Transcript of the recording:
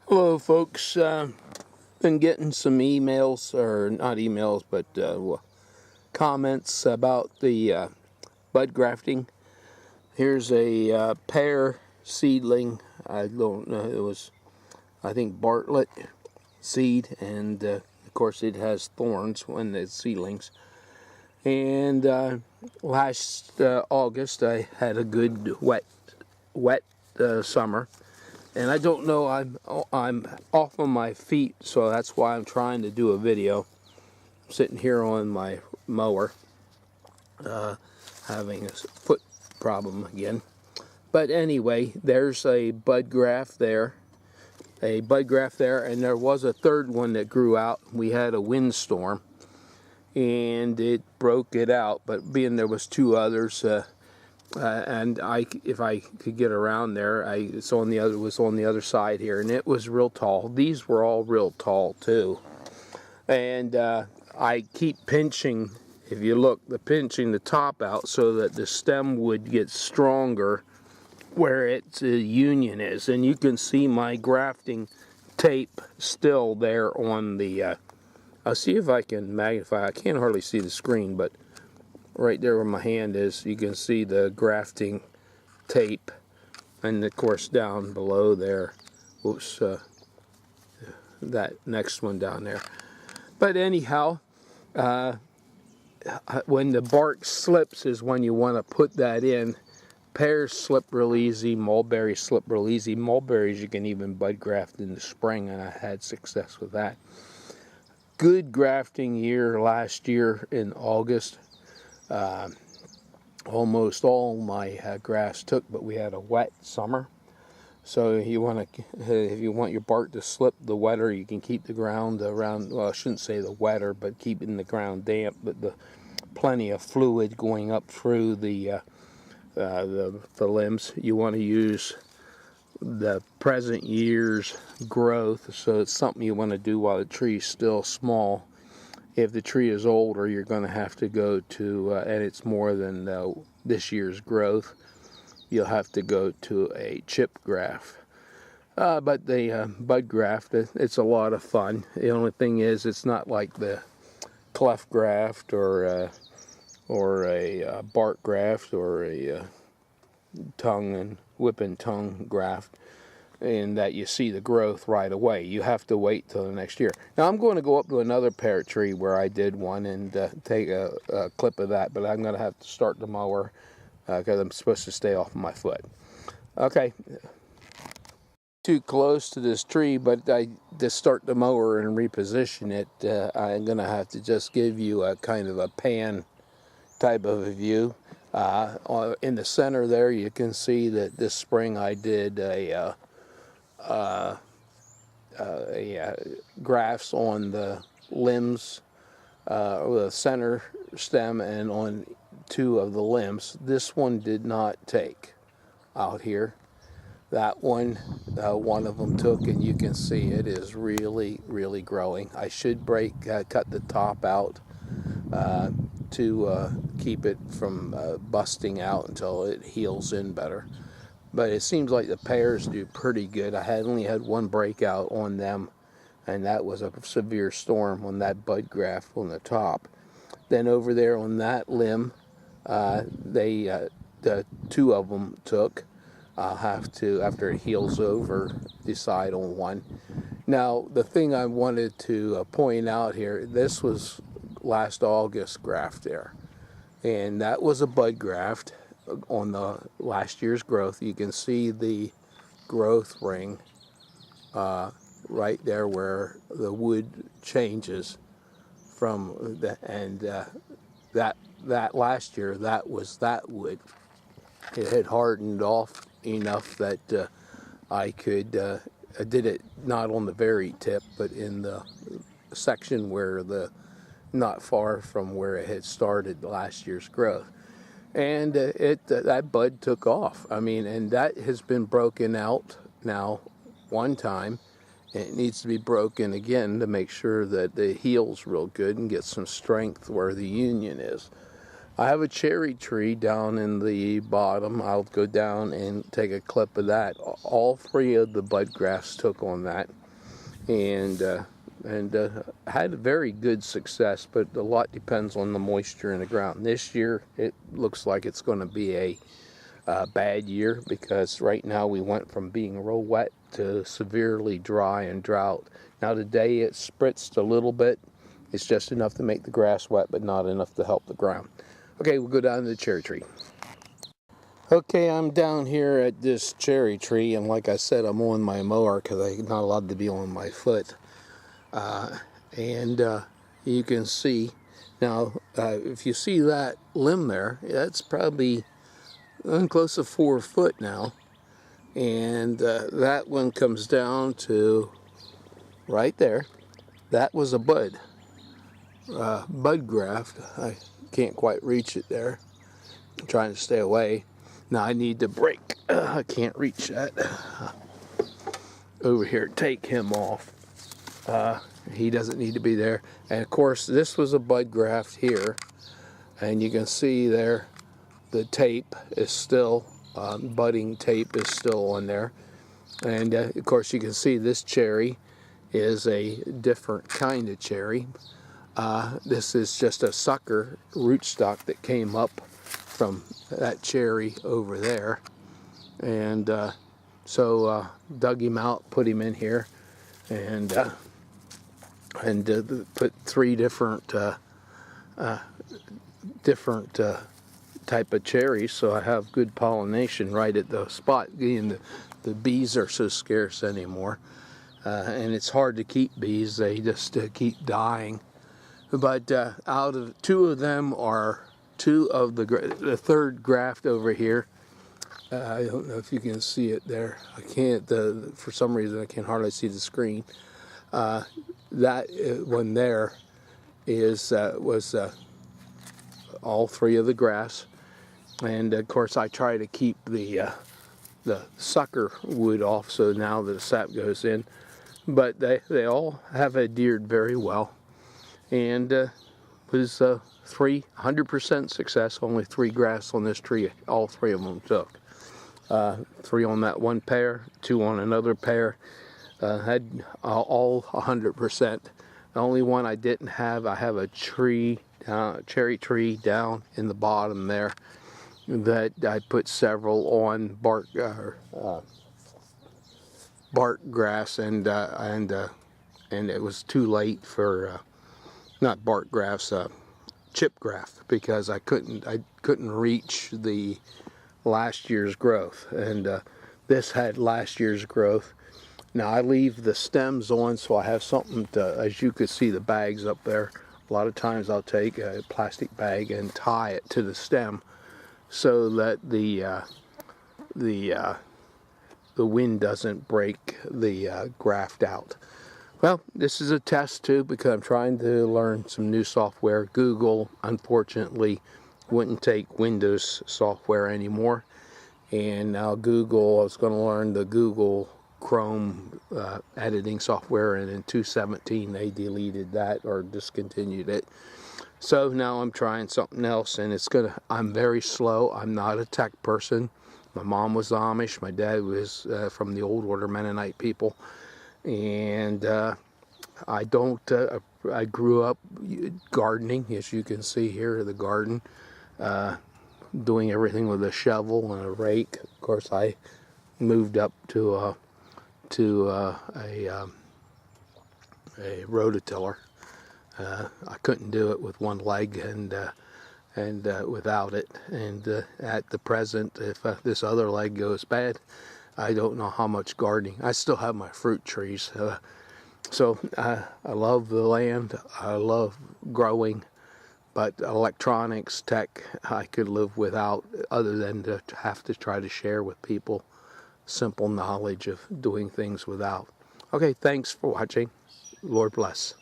Hello folks, been getting some emails, or not emails, but comments about the bud grafting. Here's a pear seedling. I don't know, it was, I think, Bartlett seed, and of course it has thorns when the seedlings. And last August I had a good wet summer. And I don't know, I'm off on my feet, so that's why I'm trying to do a video. I'm sitting here on my mower, having a foot problem again. But anyway, there's a bud graft there, and there was a third one that grew out. We had a windstorm, and it broke it out. But being there was two others. And if I could get around there, was on the other side here, and it was real tall. These were all real tall too, and I keep pinching. If you look, pinching the top out so that the stem would get stronger where its union is, and you can see my grafting tape still there on the. I'll see if I can magnify. I can't hardly see the screen, but right there where my hand is, you can see the grafting tape, and of course down below there, oops, that next one down there. But anyhow, when the bark slips is when you want to put that in. Pears slip real easy, mulberries slip real easy. Mulberries you can even bud graft in the spring, and I had success with that. Good grafting year last year in August. Almost all my grass took, but we had a wet summer. So you want to, if you want your bark to slip, the wetter you can keep the ground around. Well, I shouldn't say the wetter, but keeping the ground damp, but the plenty of fluid going up through the limbs. You want to use the present year's growth, so it's something you want to do while the tree's still small. If the tree is older, you're going to have to go to, and it's more than this year's growth, you'll have to go to a chip graft. But the bud graft, it's a lot of fun. The only thing is, it's not like the cleft graft or a bark graft or a tongue and whip and tongue graft, in that you see the growth right away. You have to wait till the next year. Now I'm going to go up to another pear tree where I did one and take a clip of that, but I'm going to have to start the mower because I'm supposed to stay off of my foot. Okay, too close to this tree, but to start the mower and reposition it, I'm going to have to just give you a kind of a pan type of a view. In the center there, you can see that this spring I did grafts on the limbs, the center stem, and on two of the limbs. This one did not take out here. That one, one of them took, and you can see it is really, really growing. I should cut the top out to keep it from busting out until it heals in better. But it seems like the pears do pretty good. I only had one breakout on them, and that was a severe storm on that bud graft on the top. Then over there on that limb, the two of them took. I'll have to, after it heals over, decide on one. Now, the thing I wanted to point out here, this was last August graft there, and that was a bud graft on the last year's growth. You can see the growth ring right there where the wood changes from the, and that last year, that was that wood. It had hardened off enough that I could I did it not on the very tip, but in the section where not far from where it had started last year's growth. And that bud took off. I mean, and that has been broken out now one time. And it needs to be broken again to make sure that it heals real good and gets some strength where the union is. I have a cherry tree down in the bottom. I'll go down and take a clip of that. All three of the bud grafts took on that, and had very good success, but a lot depends on the moisture in the ground. This year it looks like it's going to be a bad year, because right now we went from being real wet to severely dry and drought. Now today it spritzed a little bit. It's just enough to make the grass wet, but not enough to help the ground. Okay, we'll go down to the cherry tree. Okay, I'm down here at this cherry tree, and like I said, I'm on my mower because I'm not allowed to be on my foot. You can see now, if you see that limb there, that's probably close to 4 foot now, and that one comes down to right there. That was a bud graft. I can't quite reach it there. I'm trying to stay away. Now I need to break. I can't reach that. Over here, take him off. He doesn't need to be there. And of course, this was a bud graft here, and you can see there the tape is still, budding tape is still on there. And of course, you can see this cherry is a different kind of cherry. This is just a sucker rootstock that came up from that cherry over there. And so dug him out, put him in here, and put 3 different type of cherries, so I have good pollination right at the spot. And the bees are so scarce anymore, and it's hard to keep bees. They just keep dying. But out of 2 of them are 2 of the third graft over here. I don't know if you can see it there. I can't. For some reason, I can hardly see the screen. That one there was all 3 of the grass, and of course I try to keep the sucker wood off, so now the sap goes in. But they all have adhered very well, and was 100% success. Only 3 grafts on this tree. All 3 of them took. 3 on that one pair, 2 on another pair. Had all 100%. The only one I didn't have, I have a cherry tree down in the bottom there that I put several on bark grass, and it was too late for not bark grafts, chip graft, because I couldn't reach the last year's growth, and this had last year's growth. Now I leave the stems on so I have something to, as you could see the bags up there, a lot of times I'll take a plastic bag and tie it to the stem so that the wind doesn't break the graft out. Well, this is a test too, because I'm trying to learn some new software. Google, unfortunately, wouldn't take Windows software anymore, and now Google, I was going to learn the Google Chrome editing software, and in 2017 they deleted that or discontinued it. So now I'm trying something else, and I'm very slow. I'm not a tech person. My mom was Amish, my dad was from the old order Mennonite people, and I grew up gardening, as you can see here, the garden, doing everything with a shovel and a rake. Of course, I moved up to a rototiller. I couldn't do it with one leg and without it. And at the present, if this other leg goes bad, I don't know how much gardening. I still have my fruit trees. So I love the land. I love growing. But electronics, tech, I could live without, other than to have to try to share with people simple knowledge of doing things without. Okay, thanks for watching. Lord bless.